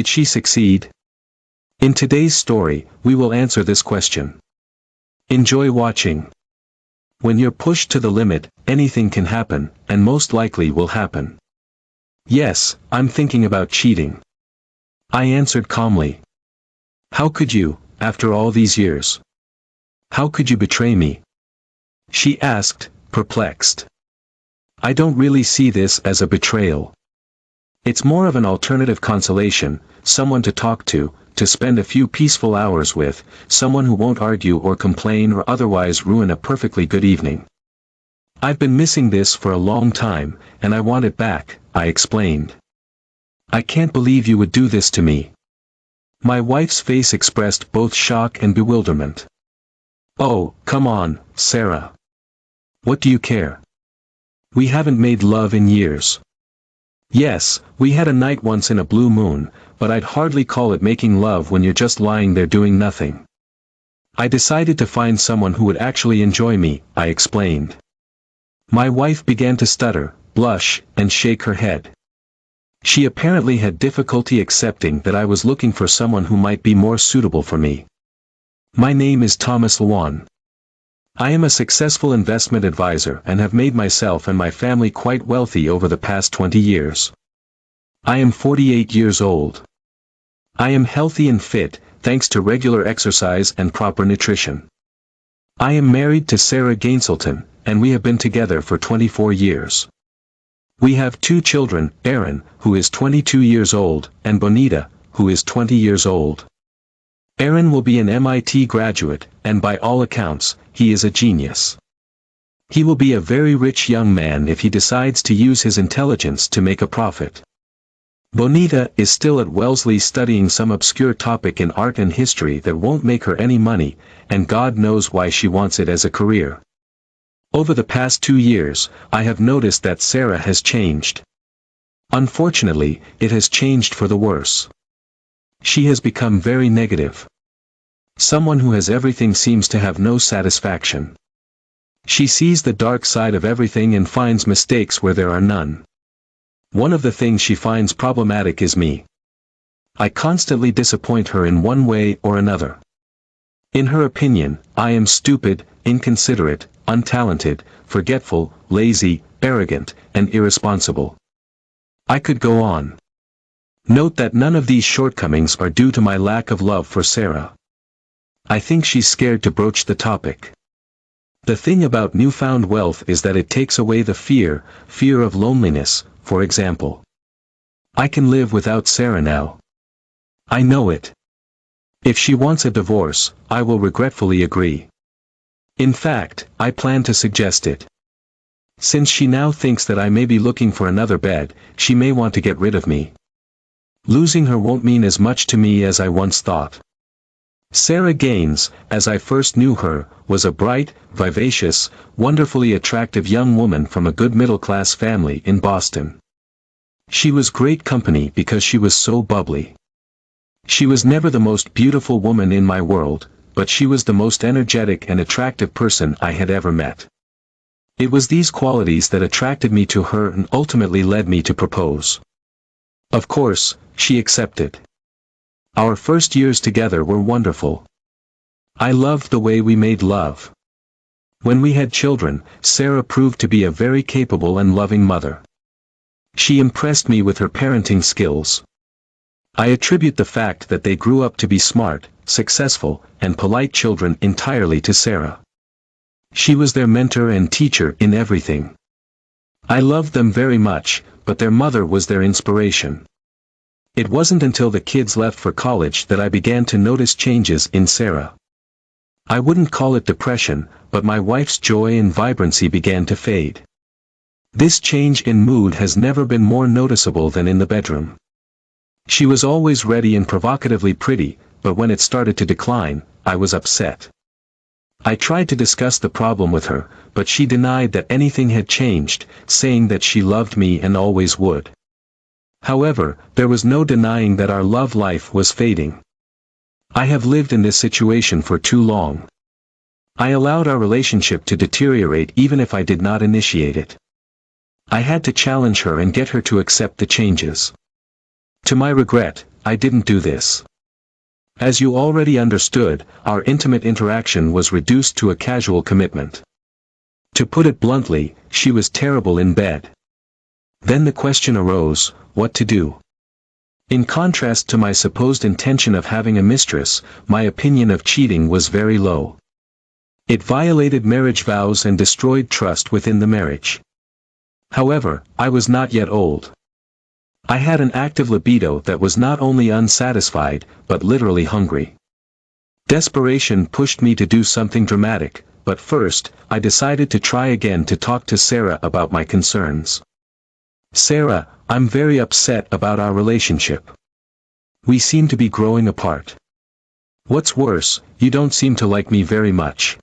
Did she succeed? In today's story, we will answer this question. Enjoy watching. When you're pushed to the limit, anything can happen, and most likely will happen. Yes, I'm thinking about cheating. I answered calmly. How could you, after all these years? How could you betray me? She asked, perplexed. I don't really see this as a betrayal. It's more of an alternative consolation, someone to talk to spend a few peaceful hours with, someone who won't argue or complain or otherwise ruin a perfectly good evening. I've been missing this for a long time, and I want it back, I explained. I can't believe you would do this to me. My wife's face expressed both shock and bewilderment. Oh, come on, Sarah. What do you care? We haven't made love in years. Yes, we had a night once in a blue moon, but I'd hardly call it making love when you're just lying there doing nothing. I decided to find someone who would actually enjoy me, I explained. My wife began to stutter, blush, and shake her head. She apparently had difficulty accepting that I was looking for someone who might be more suitable for me. My name is Thomas Lwan. I am a successful investment advisor and have made myself and my family quite wealthy over the past 20 years. I am 48 years old. I am healthy and fit, thanks to regular exercise and proper nutrition. I am married to Sarah Gainselton, and we have been together for 24 years. We have 2 children, Aaron, who is 22 years old, and Bonita, who is 20 years old. Aaron will be an MIT graduate, and by all accounts, he is a genius. He will be a very rich young man if he decides to use his intelligence to make a profit. Bonita is still at Wellesley studying some obscure topic in art and history that won't make her any money, and God knows why she wants it as a career. Over the past 2 years, I have noticed that Sarah has changed. Unfortunately, it has changed for the worse. She has become very negative. Someone who has everything seems to have no satisfaction. She sees the dark side of everything and finds mistakes where there are none. One of the things she finds problematic is me. I constantly disappoint her in one way or another. In her opinion, I am stupid, inconsiderate, untalented, forgetful, lazy, arrogant, and irresponsible. I could go on. Note that none of these shortcomings are due to my lack of love for Sarah. I think she's scared to broach the topic. The thing about newfound wealth is that it takes away the fear of loneliness, for example. I can live without Sarah now. I know it. If she wants a divorce, I will regretfully agree. In fact, I plan to suggest it. Since she now thinks that I may be looking for another bed, she may want to get rid of me. Losing her won't mean as much to me as I once thought. Sarah Gaines, as I first knew her, was a bright, vivacious, wonderfully attractive young woman from a good middle-class family in Boston. She was great company because she was so bubbly. She was never the most beautiful woman in my world, but she was the most energetic and attractive person I had ever met. It was these qualities that attracted me to her and ultimately led me to propose. Of course, she accepted. Our first years together were wonderful. I loved the way we made love. When we had children, Sarah proved to be a very capable and loving mother. She impressed me with her parenting skills. I attribute the fact that they grew up to be smart, successful, and polite children entirely to Sarah. She was their mentor and teacher in everything. I loved them very much, but their mother was their inspiration. It wasn't until the kids left for college that I began to notice changes in Sarah. I wouldn't call it depression, but my wife's joy and vibrancy began to fade. This change in mood has never been more noticeable than in the bedroom. She was always ready and provocatively pretty, but when it started to decline, I was upset. I tried to discuss the problem with her, but she denied that anything had changed, saying that she loved me and always would. However, there was no denying that our love life was fading. I have lived in this situation for too long. I allowed our relationship to deteriorate even if I did not initiate it. I had to challenge her and get her to accept the changes. To my regret, I didn't do this. As you already understood, our intimate interaction was reduced to a casual commitment. To put it bluntly, she was terrible in bed. Then the question arose, what to do? In contrast to my supposed intention of having a mistress, my opinion of cheating was very low. It violated marriage vows and destroyed trust within the marriage. However, I was not yet old. I had an active libido that was not only unsatisfied, but literally hungry. Desperation pushed me to do something dramatic, but first, I decided to try again to talk to Sarah about my concerns. Sarah, I'm very upset about our relationship. We seem to be growing apart. What's worse, you don't seem to like me very much.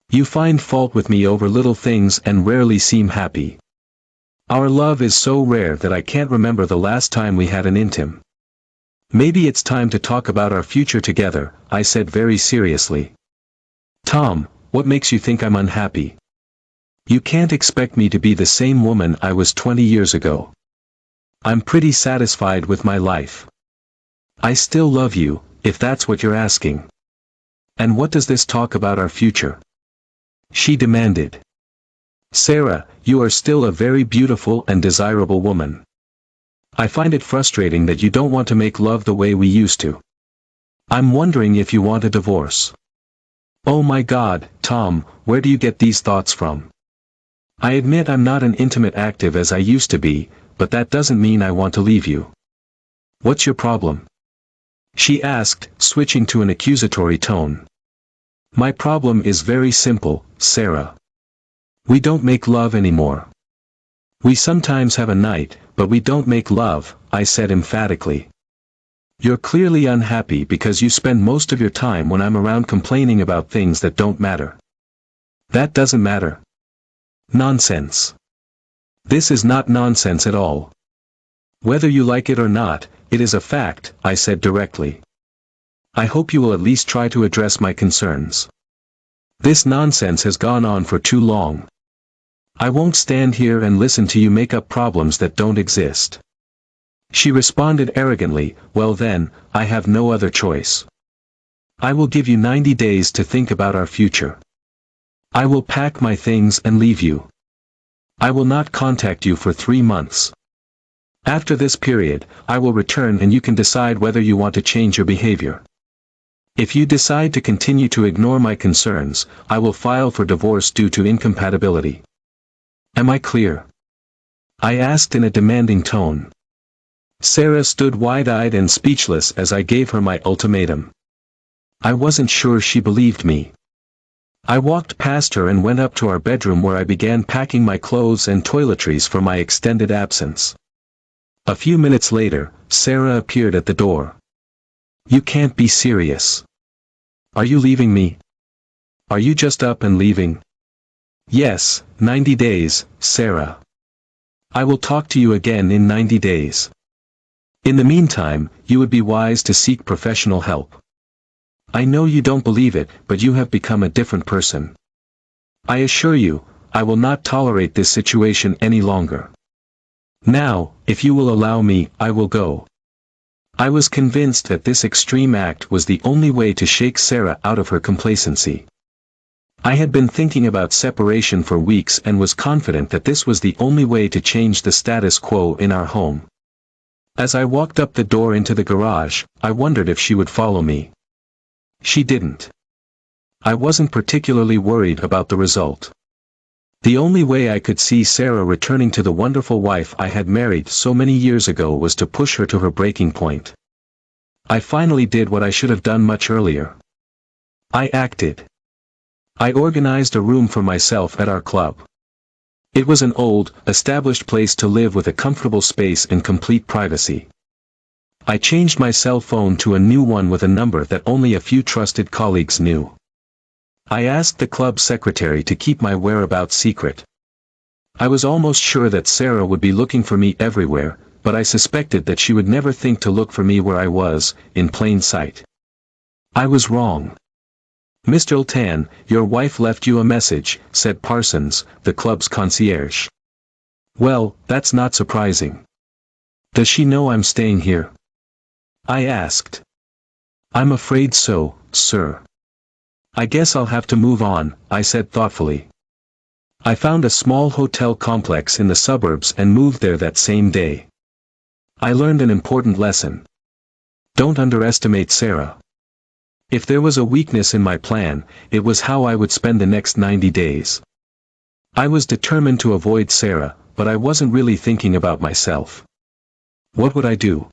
You find fault with me over little things and rarely seem happy. Our love is so rare that I can't remember the last time we had an intim. Maybe it's time to talk about our future together, I said very seriously. Tom, what makes you think I'm unhappy? You can't expect me to be the same woman I was 20 years ago. I'm pretty satisfied with my life. I still love you, if that's what you're asking. And what does this talk about our future? She demanded. Sarah, you are still a very beautiful and desirable woman. I find it frustrating that you don't want to make love the way we used to. I'm wondering if you want a divorce. Oh my God, Tom, where do you get these thoughts from? I admit I'm not an intimate active as I used to be, but that doesn't mean I want to leave you. What's your problem? She asked, switching to an accusatory tone. My problem is very simple, Sarah. We don't make love anymore. We sometimes have a night, but we don't make love, I said emphatically. You're clearly unhappy because you spend most of your time when I'm around complaining about things that don't matter. That doesn't matter. Nonsense. This is not nonsense at all. Whether you like it or not, it is a fact, I said directly. I hope you will at least try to address my concerns. This nonsense has gone on for too long. I won't stand here and listen to you make up problems that don't exist. She responded arrogantly, well then, I have no other choice. I will give you 90 days to think about our future. I will pack my things and leave you. I will not contact you for 3 months. After this period, I will return and you can decide whether you want to change your behavior. If you decide to continue to ignore my concerns, I will file for divorce due to incompatibility. Am I clear? I asked in a demanding tone. Sarah stood wide-eyed and speechless as I gave her my ultimatum. I wasn't sure she believed me. I walked past her and went up to our bedroom where I began packing my clothes and toiletries for my extended absence. A few minutes later, Sarah appeared at the door. You can't be serious. Are you leaving me? Are you just up and leaving? Yes, 90 days, Sarah. I will talk to you again in 90 days. In the meantime, you would be wise to seek professional help. I know you don't believe it, but you have become a different person. I assure you, I will not tolerate this situation any longer. Now, if you will allow me, I will go. I was convinced that this extreme act was the only way to shake Sarah out of her complacency. I had been thinking about separation for weeks and was confident that this was the only way to change the status quo in our home. As I walked up the door into the garage, I wondered if she would follow me. She didn't. I wasn't particularly worried about the result. The only way I could see Sarah returning to the wonderful wife I had married so many years ago was to push her to her breaking point. I finally did what I should have done much earlier. I acted. I organized a room for myself at our club. It was an old, established place to live with a comfortable space and complete privacy. I changed my cell phone to a new one with a number that only a few trusted colleagues knew. I asked the club secretary to keep my whereabouts secret. I was almost sure that Sarah would be looking for me everywhere, but I suspected that she would never think to look for me where I was, in plain sight. I was wrong. Mr. Iltan, your wife left you a message, said Parsons, the club's concierge. Well, that's not surprising. Does she know I'm staying here? I asked. I'm afraid so, sir. I guess I'll have to move on, I said thoughtfully. I found a small hotel complex in the suburbs and moved there that same day. I learned an important lesson. Don't underestimate Sarah. If there was a weakness in my plan, it was how I would spend the next 90 days. I was determined to avoid Sarah, but I wasn't really thinking about myself. What would I do?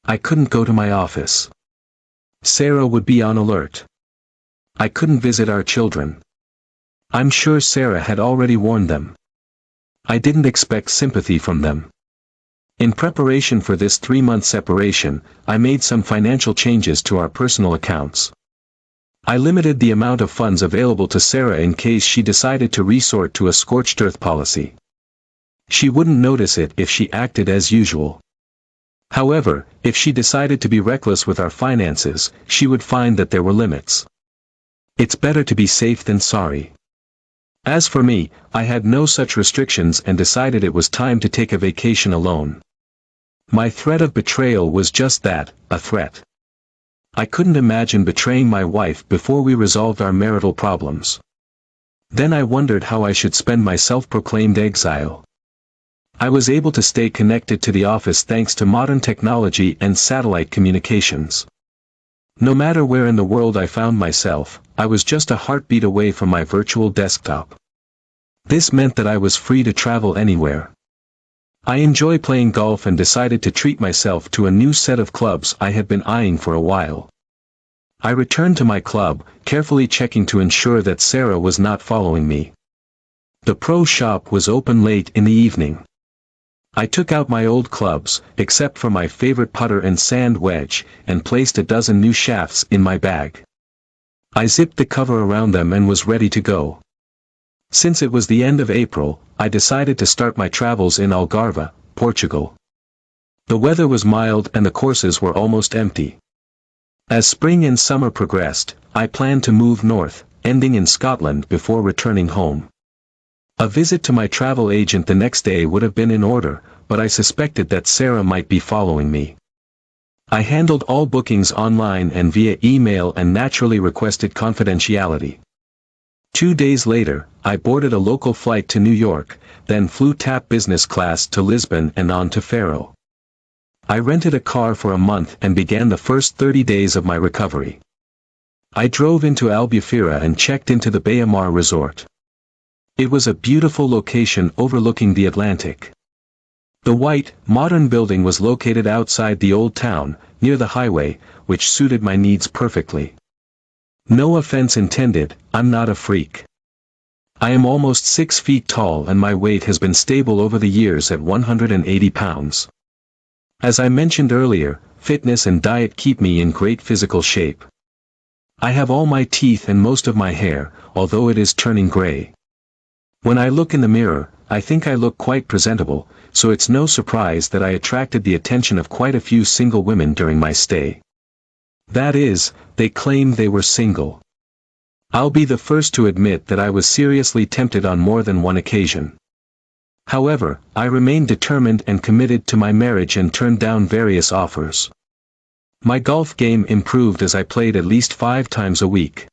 I couldn't go to my office. Sarah would be on alert. I couldn't visit our children. I'm sure Sarah had already warned them. I didn't expect sympathy from them. In preparation for this 3-month separation, I made some financial changes to our personal accounts. I limited the amount of funds available to Sarah in case she decided to resort to a scorched earth policy. She wouldn't notice it if she acted as usual. However, if she decided to be reckless with our finances, she would find that there were limits. It's better to be safe than sorry. As for me, I had no such restrictions and decided it was time to take a vacation alone. My threat of betrayal was just that, a threat. I couldn't imagine betraying my wife before we resolved our marital problems. Then I wondered how I should spend my self-proclaimed exile. I was able to stay connected to the office thanks to modern technology and satellite communications. No matter where in the world I found myself, I was just a heartbeat away from my virtual desktop. This meant that I was free to travel anywhere. I enjoy playing golf and decided to treat myself to a new set of clubs I had been eyeing for a while. I returned to my club, carefully checking to ensure that Sarah was not following me. The pro shop was open late in the evening. I took out my old clubs, except for my favorite putter and sand wedge, and placed a dozen new shafts in my bag. I zipped the cover around them and was ready to go. Since it was the end of April, I decided to start my travels in Algarve, Portugal. The weather was mild and the courses were almost empty. As spring and summer progressed, I planned to move north, ending in Scotland before returning home. A visit to my travel agent the next day would have been in order, but I suspected that Sarah might be following me. I handled all bookings online and via email and naturally requested confidentiality. 2 days later, I boarded a local flight to New York, then flew TAP business class to Lisbon and on to Faro. I rented a car for a month and began the first 30 days of my recovery. I drove into Albufeira and checked into the Baía Mar resort. It was a beautiful location overlooking the Atlantic. The white, modern building was located outside the old town, near the highway, which suited my needs perfectly. No offense intended, I'm not a freak. I am almost 6 feet tall and my weight has been stable over the years at 180 pounds. As I mentioned earlier, fitness and diet keep me in great physical shape. I have all my teeth and most of my hair, although it is turning gray. When I look in the mirror, I think I look quite presentable, so it's no surprise that I attracted the attention of quite a few single women during my stay. That is, they claimed they were single. I'll be the first to admit that I was seriously tempted on more than one occasion. However, I remained determined and committed to my marriage and turned down various offers. My golf game improved as I played at least 5 times a week.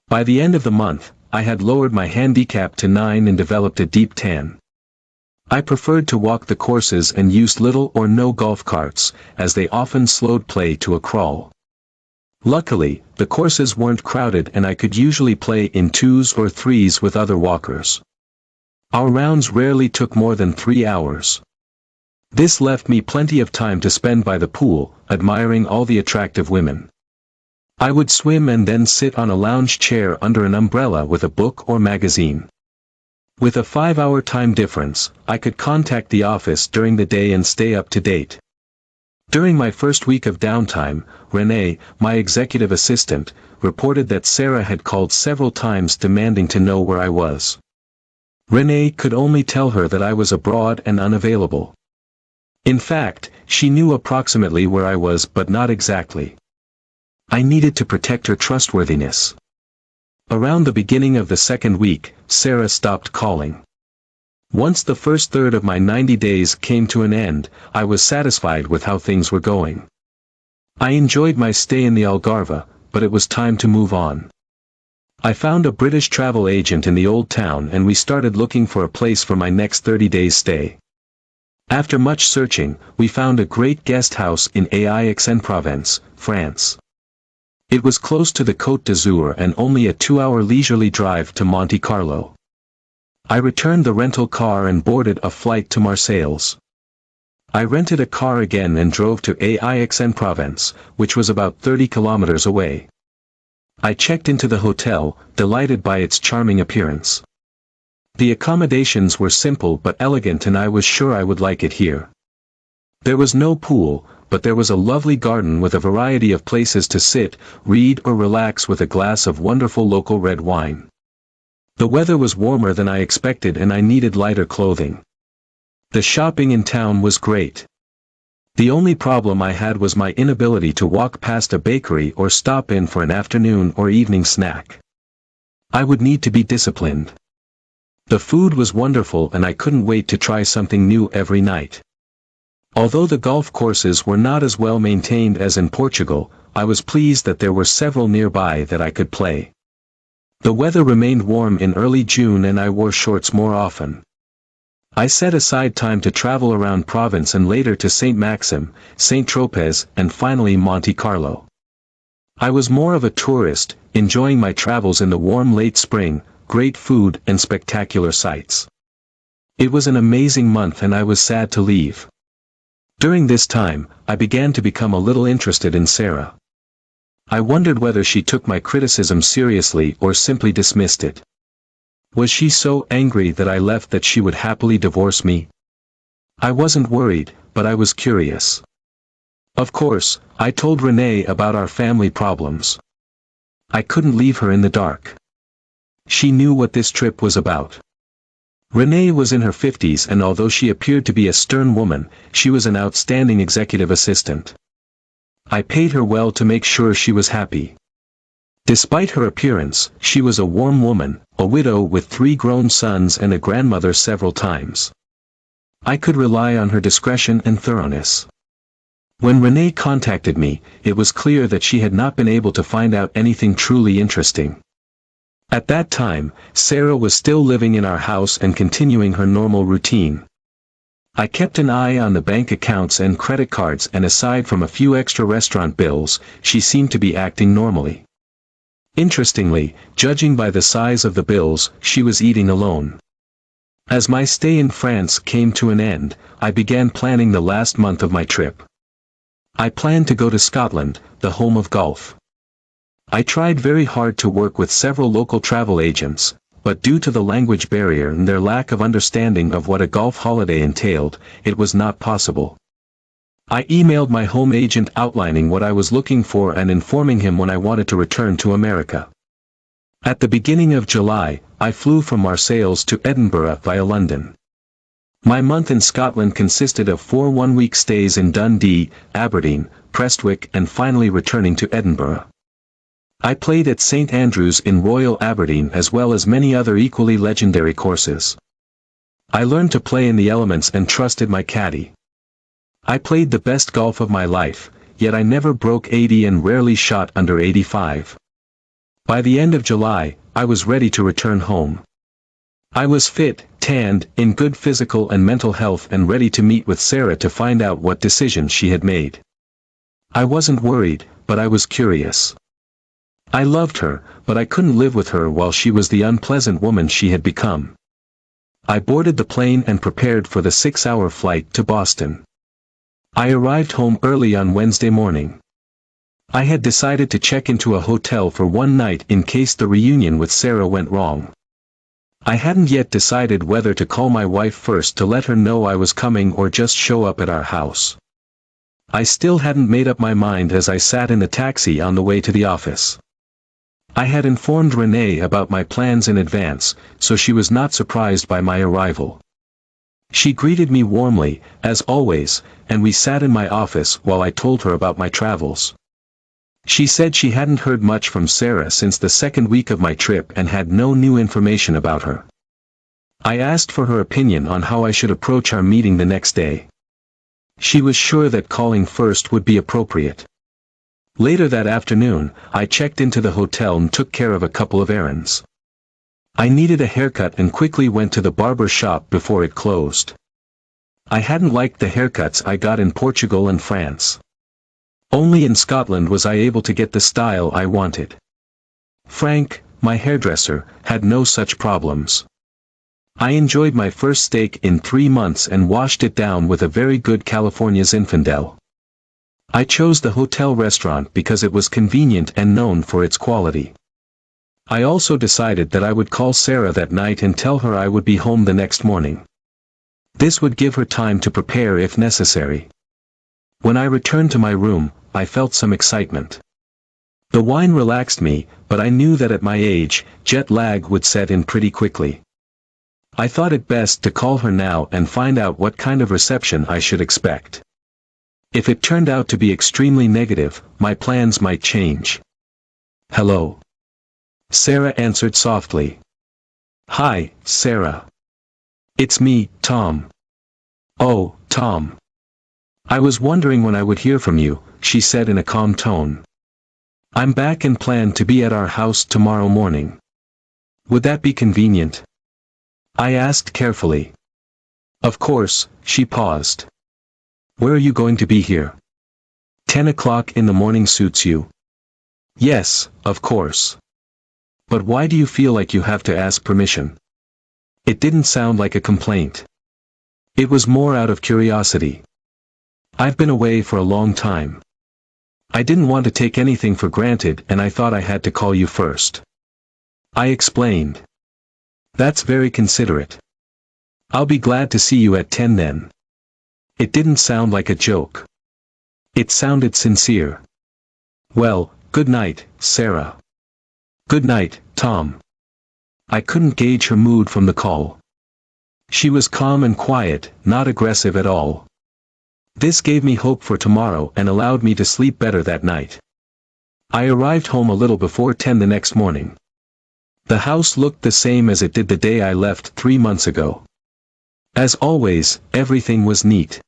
By the end of the month, I had lowered my handicap to 9 and developed a deep tan. I preferred to walk the courses and used little or no golf carts, as they often slowed play to a crawl. Luckily, the courses weren't crowded and I could usually play in 2s or 3s with other walkers. Our rounds rarely took more than 3 hours. This left me plenty of time to spend by the pool, admiring all the attractive women. I would swim and then sit on a lounge chair under an umbrella with a book or magazine. With a 5-hour time difference, I could contact the office during the day and stay up to date. During my first week of downtime, Renee, my executive assistant, reported that Sarah had called several times demanding to know where I was. Renee could only tell her that I was abroad and unavailable. In fact, she knew approximately where I was but not exactly. I needed to protect her trustworthiness. Around the beginning of the second week, Sarah stopped calling. Once the first third of my 90 days came to an end, I was satisfied with how things were going. I enjoyed my stay in the Algarve, but it was time to move on. I found a British travel agent in the old town and we started looking for a place for my next 30 days stay. After much searching, we found a great guest house in Aix-en-Provence, France. It was close to the Côte d'Azur and only a 2-hour leisurely drive to Monte Carlo. I returned the rental car and boarded a flight to Marseilles. I rented a car again and drove to Aix-en-Provence, which was about 30 kilometers away. I checked into the hotel, delighted by its charming appearance. The accommodations were simple but elegant and I was sure I would like it here. There was no pool, but there was a lovely garden with a variety of places to sit, read or relax with a glass of wonderful local red wine. The weather was warmer than I expected and I needed lighter clothing. The shopping in town was great. The only problem I had was my inability to walk past a bakery or stop in for an afternoon or evening snack. I would need to be disciplined. The food was wonderful and I couldn't wait to try something new every night. Although the golf courses were not as well maintained as in Portugal, I was pleased that there were several nearby that I could play. The weather remained warm in early June and I wore shorts more often. I set aside time to travel around Provence and later to Saint-Maxime, Saint-Tropez, and finally Monte Carlo. I was more of a tourist, enjoying my travels in the warm late spring, great food and spectacular sights. It was an amazing month and I was sad to leave. During this time, I began to become a little interested in Sarah. I wondered whether she took my criticism seriously or simply dismissed it. Was she so angry that I left that she would happily divorce me? I wasn't worried, but I was curious. Of course, I told Renee about our family problems. I couldn't leave her in the dark. She knew what this trip was about. Renee was in her 50s and although she appeared to be a stern woman, she was an outstanding executive assistant. I paid her well to make sure she was happy. Despite her appearance, she was a warm woman, a widow with 3 grown sons and a grandmother several times. I could rely on her discretion and thoroughness. When Renee contacted me, it was clear that she had not been able to find out anything truly interesting. At that time, Sarah was still living in our house and continuing her normal routine. I kept an eye on the bank accounts and credit cards and aside from a few extra restaurant bills, she seemed to be acting normally. Interestingly, judging by the size of the bills, she was eating alone. As my stay in France came to an end, I began planning the last month of my trip. I planned to go to Scotland, the home of golf. I tried very hard to work with several local travel agents, but due to the language barrier and their lack of understanding of what a golf holiday entailed, it was not possible. I emailed my home agent outlining what I was looking for and informing him when I wanted to return to America. At the beginning of July, I flew from Marseilles to Edinburgh via London. My month in Scotland consisted of 4 one-week stays in Dundee, Aberdeen, Prestwick and finally returning to Edinburgh. I played at St Andrews in Royal Aberdeen as well as many other equally legendary courses. I learned to play in the elements and trusted my caddy. I played the best golf of my life, yet I never broke 80 and rarely shot under 85. By the end of July, I was ready to return home. I was fit, tanned, in good physical and mental health and ready to meet with Sarah to find out what decisions she had made. I wasn't worried, but I was curious. I loved her, but I couldn't live with her while she was the unpleasant woman she had become. I boarded the plane and prepared for the 6-hour flight to Boston. I arrived home early on Wednesday morning. I had decided to check into a hotel for one night in case the reunion with Sarah went wrong. I hadn't yet decided whether to call my wife first to let her know I was coming or just show up at our house. I still hadn't made up my mind as I sat in the taxi on the way to the office. I had informed Renee about my plans in advance, so she was not surprised by my arrival. She greeted me warmly, as always, and we sat in my office while I told her about my travels. She said she hadn't heard much from Sarah since the second week of my trip and had no new information about her. I asked for her opinion on how I should approach our meeting the next day. She was sure that calling first would be appropriate. Later that afternoon, I checked into the hotel and took care of a couple of errands. I needed a haircut and quickly went to the barber shop before it closed. I hadn't liked the haircuts I got in Portugal and France. Only in Scotland was I able to get the style I wanted. Frank, my hairdresser, had no such problems. I enjoyed my first steak in 3 months and washed it down with a very good California Zinfandel. I chose the hotel restaurant because it was convenient and known for its quality. I also decided that I would call Sarah that night and tell her I would be home the next morning. This would give her time to prepare if necessary. When I returned to my room, I felt some excitement. The wine relaxed me, but I knew that at my age, jet lag would set in pretty quickly. I thought it best to call her now and find out what kind of reception I should expect. If it turned out to be extremely negative, my plans might change. "Hello." Sarah answered softly. "Hi, Sarah. It's me, Tom." "Oh, Tom. I was wondering when I would hear from you," she said in a calm tone. "I'm back and plan to be at our house tomorrow morning. Would that be convenient?" I asked carefully. "Of course," she paused. "Where are you going to be here? 10 o'clock in the morning suits you?" "Yes, of course. But why do you feel like you have to ask permission?" It didn't sound like a complaint. It was more out of curiosity. I've been away for a long time. I didn't want to take anything for granted and I thought I had to call you first. I explained. "That's very considerate. I'll be glad to see you at 10 then." It didn't sound like a joke. It sounded sincere. "Well, good night, Sarah." "Good night, Tom." I couldn't gauge her mood from the call. She was calm and quiet, not aggressive at all. This gave me hope for tomorrow and allowed me to sleep better that night. I arrived home a little before 10 the next morning. The house looked the same as it did the day I left 3 months ago. As always, everything was neat.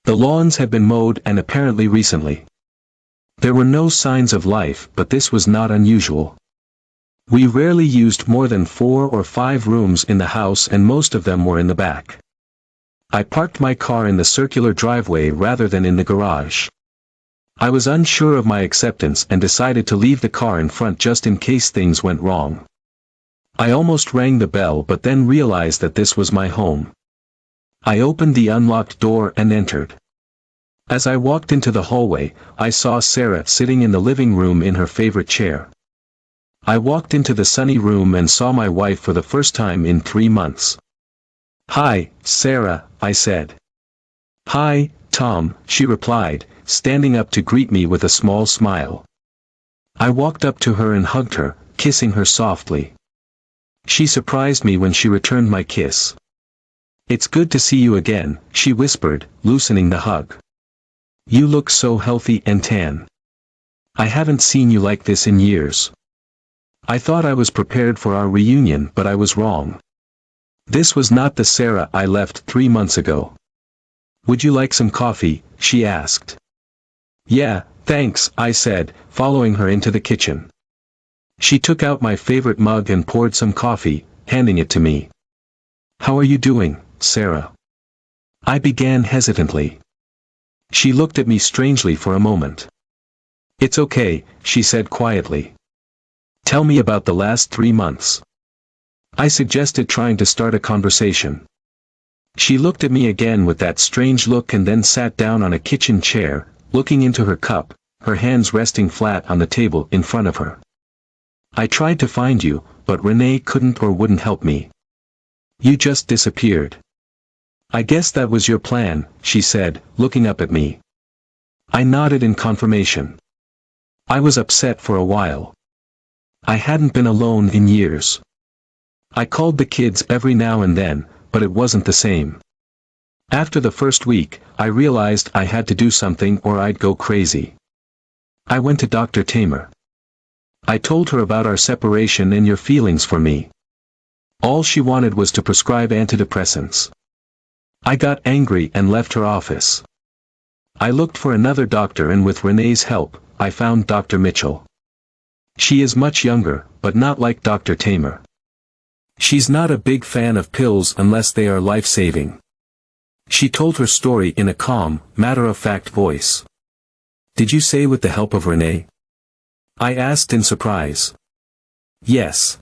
The lawns had been mowed and apparently recently. There were no signs of life, but this was not unusual. We rarely used more than 4 or 5 rooms in the house and most of them were in the back. I parked my car in the circular driveway rather than in the garage. I was unsure of my acceptance and decided to leave the car in front just in case things went wrong. I almost rang the bell but then realized that this was my home. I opened the unlocked door and entered. As I walked into the hallway, I saw Sarah sitting in the living room in her favorite chair. I walked into the sunny room and saw my wife for the first time in 3 months. "Hi, Sarah," I said. "Hi, Tom," she replied, standing up to greet me with a small smile. I walked up to her and hugged her, kissing her softly. She surprised me when she returned my kiss. "It's good to see you again," she whispered, loosening the hug. "You look so healthy and tan. I haven't seen you like this in years. I thought I was prepared for our reunion but I was wrong. This was not the Sarah I left 3 months ago." "Would you like some coffee?" she asked. "Yeah, thanks," I said, following her into the kitchen. She took out my favorite mug and poured some coffee, handing it to me. "How are you doing, Sarah?" I began hesitantly. She looked at me strangely for a moment. "It's okay," she said quietly. "Tell me about the last 3 months." I suggested trying to start a conversation. She looked at me again with that strange look and then sat down on a kitchen chair, looking into her cup, her hands resting flat on the table in front of her. "I tried to find you, but Renee couldn't or wouldn't help me. You just disappeared." "I guess that was your plan," she said, looking up at me. I nodded in confirmation. I was upset for a while. I hadn't been alone in years. I called the kids every now and then, but it wasn't the same. After the first week, I realized I had to do something or I'd go crazy. I went to Dr. Tamer. I told her about our separation and your feelings for me. All she wanted was to prescribe antidepressants. I got angry and left her office. I looked for another doctor and with Renee's help, I found Dr. Mitchell. She is much younger, but not like Dr. Tamer. She's not a big fan of pills unless they are life-saving. She told her story in a calm, matter-of-fact voice. Did you say with the help of Renee? I asked in surprise. Yes.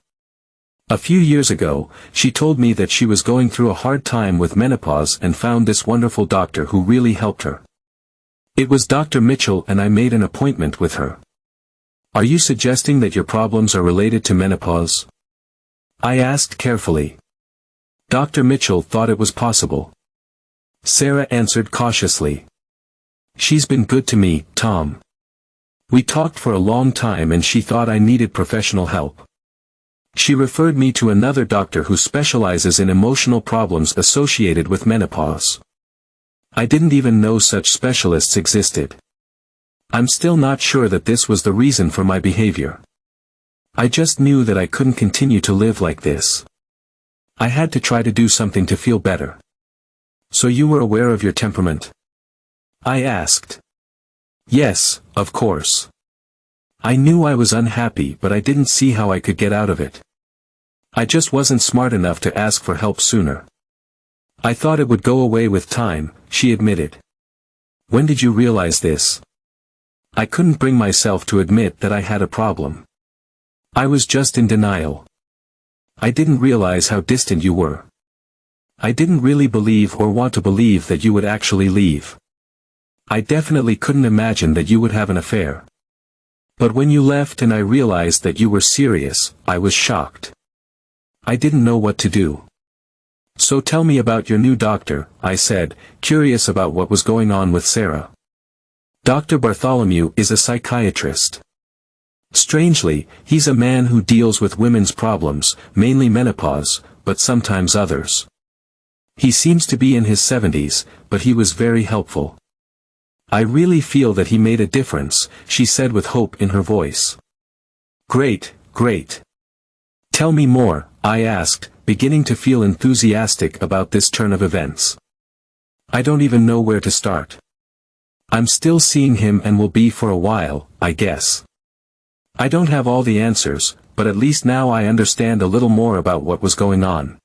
A few years ago, she told me that she was going through a hard time with menopause and found this wonderful doctor who really helped her. It was Dr. Mitchell and I made an appointment with her. Are you suggesting that your problems are related to menopause? I asked carefully. Dr. Mitchell thought it was possible. Sarah answered cautiously. She's been good to me, Tom. We talked for a long time and she thought I needed professional help. She referred me to another doctor who specializes in emotional problems associated with menopause. I didn't even know such specialists existed. I'm still not sure that this was the reason for my behavior. I just knew that I couldn't continue to live like this. I had to try to do something to feel better. So you were aware of your temperament? I asked. Yes, of course. I knew I was unhappy but I didn't see how I could get out of it. I just wasn't smart enough to ask for help sooner. I thought it would go away with time, she admitted. When did you realize this? I couldn't bring myself to admit that I had a problem. I was just in denial. I didn't realize how distant you were. I didn't really believe or want to believe that you would actually leave. I definitely couldn't imagine that you would have an affair. But when you left and I realized that you were serious, I was shocked. I didn't know what to do. So tell me about your new doctor, I said, curious about what was going on with Sarah. Dr. Bartholomew is a psychiatrist. Strangely, he's a man who deals with women's problems, mainly menopause, but sometimes others. He seems to be in his 70s, but he was very helpful. I really feel that he made a difference, she said with hope in her voice. Great, great. Tell me more, I asked, beginning to feel enthusiastic about this turn of events. I don't even know where to start. I'm still seeing him and will be for a while, I guess. I don't have all the answers, but at least now I understand a little more about what was going on.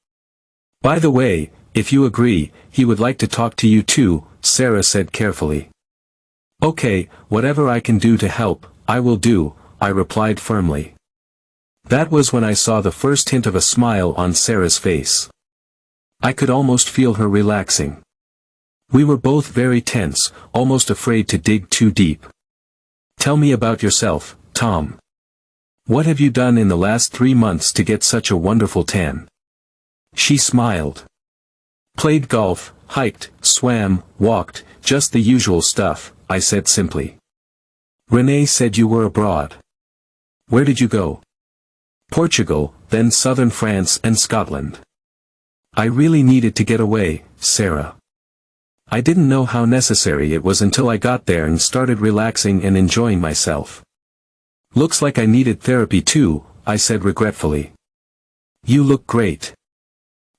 By the way, if you agree, he would like to talk to you too, Sarah said carefully. Okay, whatever I can do to help, I will do, I replied firmly. That was when I saw the first hint of a smile on Sarah's face. I could almost feel her relaxing. We were both very tense, almost afraid to dig too deep. Tell me about yourself, Tom. What have you done in the last 3 months to get such a wonderful tan? She smiled. Played golf, hiked, swam, walked, just the usual stuff, I said simply. Renee said you were abroad. Where did you go? Portugal, then southern France and Scotland. I really needed to get away, Sarah. I didn't know how necessary it was until I got there and started relaxing and enjoying myself. Looks like I needed therapy too, I said regretfully. You look great.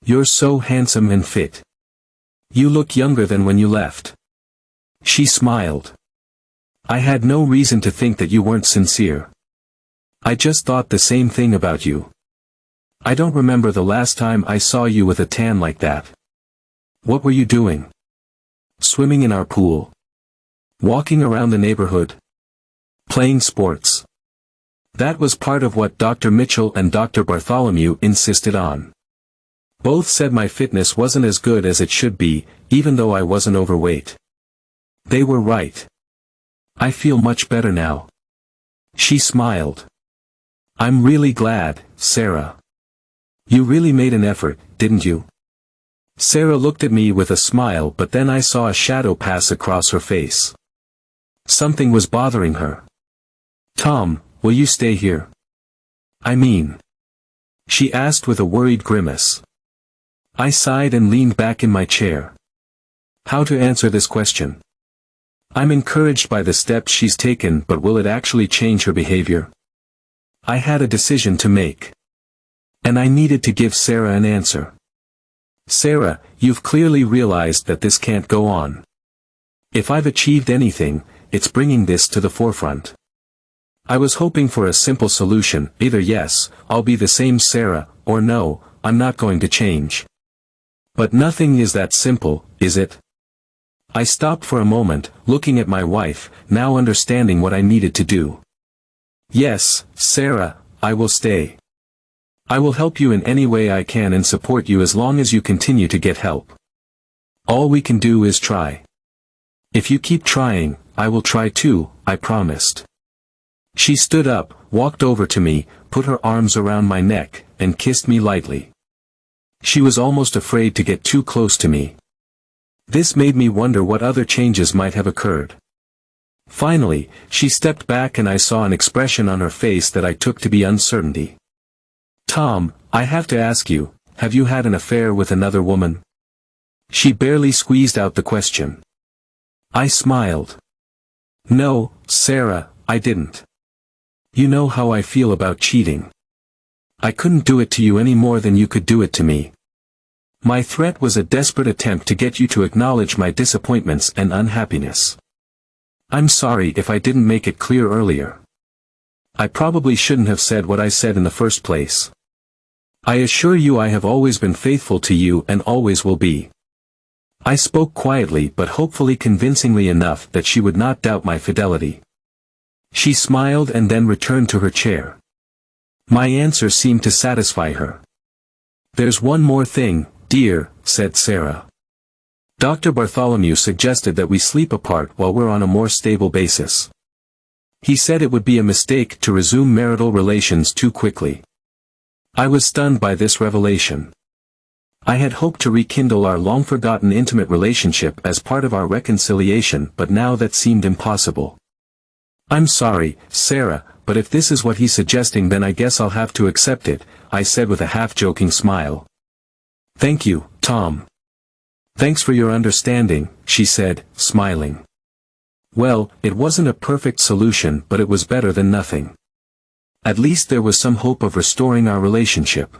You're so handsome and fit. You look younger than when you left. She smiled. I had no reason to think that you weren't sincere. I just thought the same thing about you. I don't remember the last time I saw you with a tan like that. What were you doing? Swimming in our pool. Walking around the neighborhood. Playing sports. That was part of what Dr. Mitchell and Dr. Bartholomew insisted on. Both said my fitness wasn't as good as it should be, even though I wasn't overweight. They were right. I feel much better now. She smiled. I'm really glad, Sarah. You really made an effort, didn't you? Sarah looked at me with a smile, but then I saw a shadow pass across her face. Something was bothering her. Tom, will you stay here? I mean. She asked with a worried grimace. I sighed and leaned back in my chair. How to answer this question? I'm encouraged by the steps she's taken, but will it actually change her behavior? I had a decision to make. And I needed to give Sarah an answer. Sarah, you've clearly realized that this can't go on. If I've achieved anything, it's bringing this to the forefront. I was hoping for a simple solution, either yes, I'll be the same Sarah, or no, I'm not going to change. But nothing is that simple, is it? I stopped for a moment, looking at my wife, now understanding what I needed to do. Yes, Sarah, I will stay. I will help you in any way I can and support you as long as you continue to get help. All we can do is try. If you keep trying, I will try too, I promised. She stood up, walked over to me, put her arms around my neck, and kissed me lightly. She was almost afraid to get too close to me. This made me wonder what other changes might have occurred. Finally, she stepped back and I saw an expression on her face that I took to be uncertainty. Tom, I have to ask you, have you had an affair with another woman? She barely squeezed out the question. I smiled. No, Sarah, I didn't. You know how I feel about cheating. I couldn't do it to you any more than you could do it to me. My threat was a desperate attempt to get you to acknowledge my disappointments and unhappiness. I'm sorry if I didn't make it clear earlier. I probably shouldn't have said what I said in the first place. I assure you I have always been faithful to you and always will be. I spoke quietly but hopefully convincingly enough that she would not doubt my fidelity. She smiled and then returned to her chair. My answer seemed to satisfy her. There's one more thing, dear, said Sarah. Dr. Bartholomew suggested that we sleep apart while we're on a more stable basis. He said it would be a mistake to resume marital relations too quickly. I was stunned by this revelation. I had hoped to rekindle our long-forgotten intimate relationship as part of our reconciliation, but now that seemed impossible. I'm sorry, Sarah, but if this is what he's suggesting then I guess I'll have to accept it, I said with a half-joking smile. Thank you, Tom. Thanks for your understanding, she said, smiling. Well, it wasn't a perfect solution but it was better than nothing. At least there was some hope of restoring our relationship.